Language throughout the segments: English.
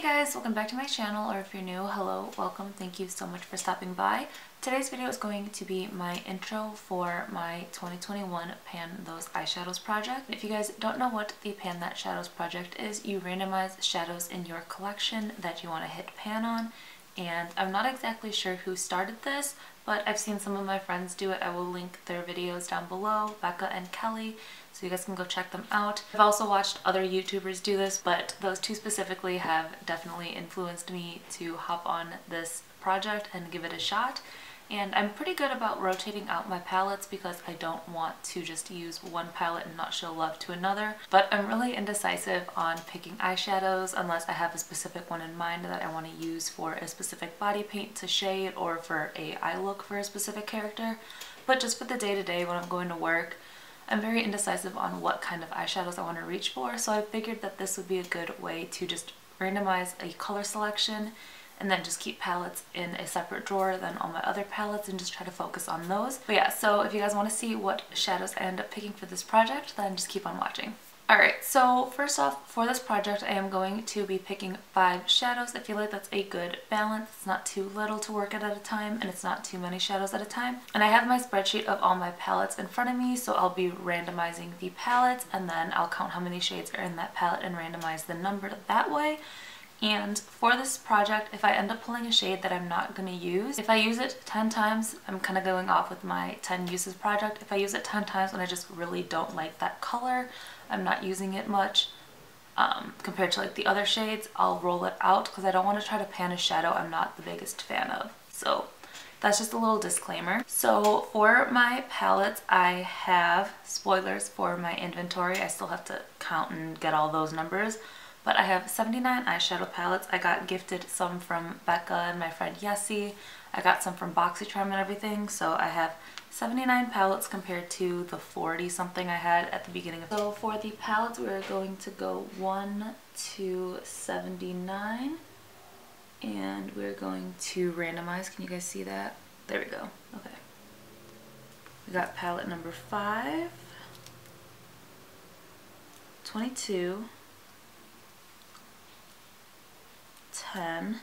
Hey guys, welcome back to my channel, or if you're new, hello, welcome, thank you so much for stopping by. Today's video is going to be my intro for my 2021 Pan Those Eyeshadows project. If you guys don't know what the Pan That Shadows project is, you randomize shadows in your collection that you want to hit pan on. And I'm not exactly sure who started this, but I've seen some of my friends do it. I will link their videos down below, Becca and Kelly, so you guys can go check them out. I've also watched other YouTubers do this, but those two specifically have definitely influenced me to hop on this project and give it a shot. And I'm pretty good about rotating out my palettes because I don't want to just use one palette and not show love to another. But I'm really indecisive on picking eyeshadows unless I have a specific one in mind that I want to use for a specific body paint to shade or for a eye look for a specific character. But just for the day-to-day when I'm going to work, I'm very indecisive on what kind of eyeshadows I want to reach for. So I figured that this would be a good way to just randomize a color selection and then just keep palettes in a separate drawer than all my other palettes and just try to focus on those. But yeah, so if you guys want to see what shadows I end up picking for this project, then just keep on watching. Alright, so first off, for this project I am going to be picking 5 shadows. I feel like that's a good balance. It's not too little to work at a time and it's not too many shadows at a time. And I have my spreadsheet of all my palettes in front of me, so I'll be randomizing the palettes and then I'll count how many shades are in that palette and randomize the number that way. And for this project, if I end up pulling a shade that I'm not going to use, if I use it 10 times, I'm kind of going off with my 10 uses project. If I use it 10 times and I just really don't like that color, I'm not using it much compared to like the other shades, I'll roll it out because I don't want to try to pan a shadow I'm not the biggest fan of. So that's just a little disclaimer. So for my palettes, I have spoilers for my inventory. I still have to count and get all those numbers. But I have 79 eyeshadow palettes. I got gifted some from Becca and my friend Yessie. I got some from Boxycharm and everything. So I have 79 palettes compared to the 40 something I had at the beginning. So for the palettes, we're going to go 1 to 79. And we're going to randomize. Can you guys see that? There we go. Okay. We got palette number 5, 22, 10,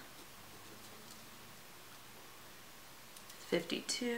52,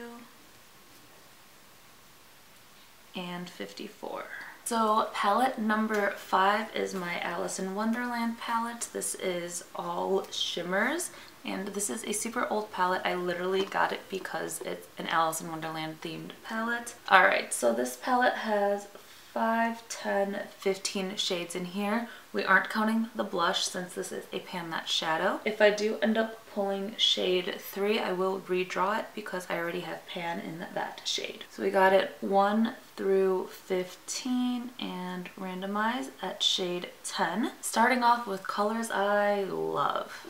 and 54. So palette number 5 is my Alice in Wonderland palette. This is all shimmers and this is a super old palette. I literally got it because it's an Alice in Wonderland themed palette. Alright, so this palette has 5, 10, 15 shades in here. We aren't counting the blush since this is a Pan That Shadow. If I do end up pulling shade 3, I will redraw it because I already have pan in that shade. So we got it 1 through 15 and randomize at shade 10. Starting off with colors I love.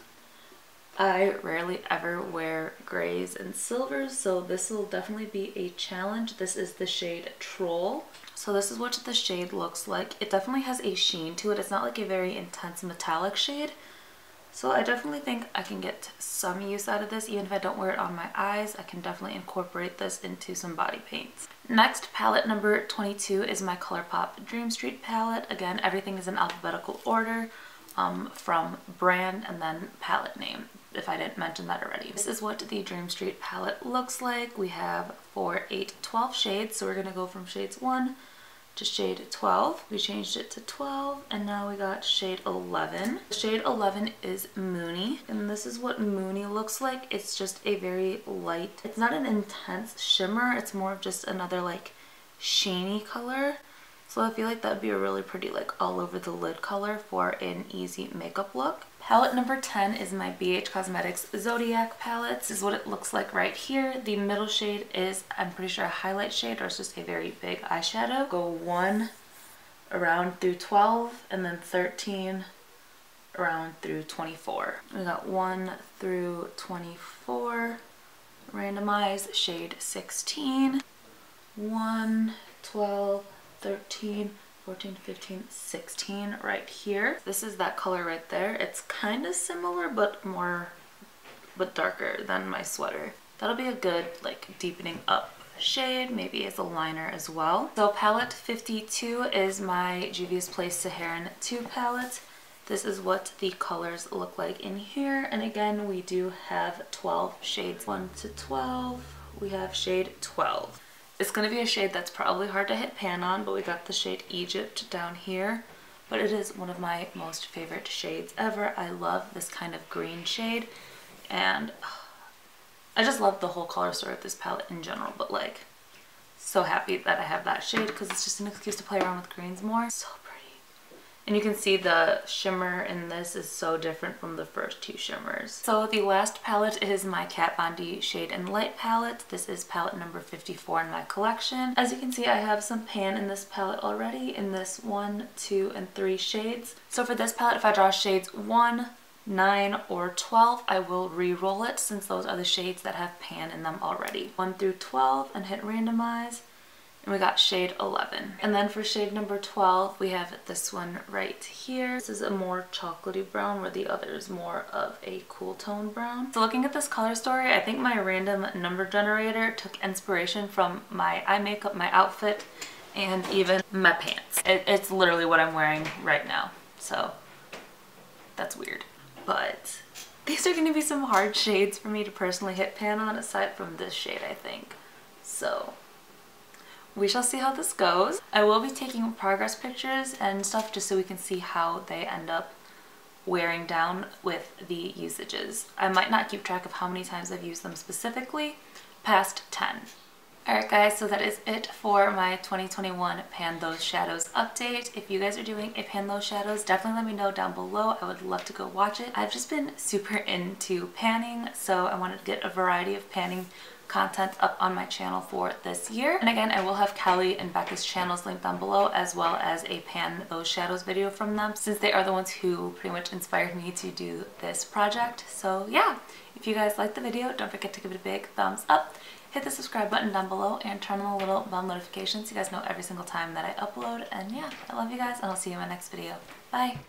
I rarely ever wear grays and silvers, so this will definitely be a challenge. This is the shade Troll. So this is what the shade looks like. It definitely has a sheen to it. It's not like a very intense metallic shade. So I definitely think I can get some use out of this. Even if I don't wear it on my eyes, I can definitely incorporate this into some body paints. Next, palette number 22 is my ColourPop Dream Street palette. Again, everything is in alphabetical order from brand and then palette name, if I didn't mention that already. This is what the Dream Street palette looks like. We have 4, 8, 12 shades, so we're going to go from shades 1 to shade 12. We changed it to 12 and now we got shade 11. Shade 11 is Moony and this is what Moony looks like. It's just a very light, it's not an intense shimmer, it's more of just another like sheeny color. So I feel like that would be a really pretty like all over the lid color for an easy makeup look. Palette number 10 is my BH Cosmetics Zodiac palette. This is what it looks like right here. The middle shade is, I'm pretty sure, a highlight shade or it's just a very big eyeshadow. Go 1 around through 12 and then 13 around through 24. We got 1 through 24. Randomize shade 16. 1, 12, 13, 14, 15, 16 right here. This is that color right there. It's kind of similar but darker than my sweater. That'll be a good like deepening up shade, maybe as a liner as well. So palette 52 is my Juvia's Place Saharan 2 palette. this is what the colors look like in here. And again, we do have 12 shades. 1 to 12, we have shade 12. It's going to be a shade that's probably hard to hit pan on, but we got the shade Egypt down here. But it is one of my most favorite shades ever. I love this kind of green shade, and I just love the whole color story of this palette in general, but like, so happy that I have that shade because it's just an excuse to play around with greens more. So pretty. And you can see the shimmer in this is so different from the first two shimmers. So the last palette is my Kat Von D Shade and Light palette. This is palette number 54 in my collection. As you can see, I have some pan in this palette already in this 1, 2, and 3 shades. So for this palette, if I draw shades 1, 9, or 12, I will re-roll it since those are the shades that have pan in them already. 1 through 12 and hit randomize. And we got shade 11. And then for shade number 12, we have this one right here. This is a more chocolatey brown, where the other is more of a cool tone brown. So looking at this color story, I think my random number generator took inspiration from my eye makeup, my outfit, and even my pants. It's literally what I'm wearing right now. So that's weird. But these are going to be some hard shades for me to personally hit pan on, aside from this shade, I think. So we shall see how this goes. I will be taking progress pictures and stuff just so we can see how they end up wearing down with the usages. I might not keep track of how many times I've used them specifically, past 10. Alright guys, so that is it for my 2021 Pan Those Shadows update. If you guys are doing a Pan Those Shadows, definitely let me know down below. I would love to go watch it. I've just been super into panning, so I wanted to get a variety of panning content up on my channel for this year. And again, I will have Callie and Becca's channels linked down below, as well as a Pan Those Shadows video from them, since they are the ones who pretty much inspired me to do this project. So yeah, if you guys liked the video, don't forget to give it a big thumbs up. Hit the subscribe button down below and turn on the little bell notifications so you guys know every single time that I upload. And yeah, I love you guys, and I'll see you in my next video. Bye!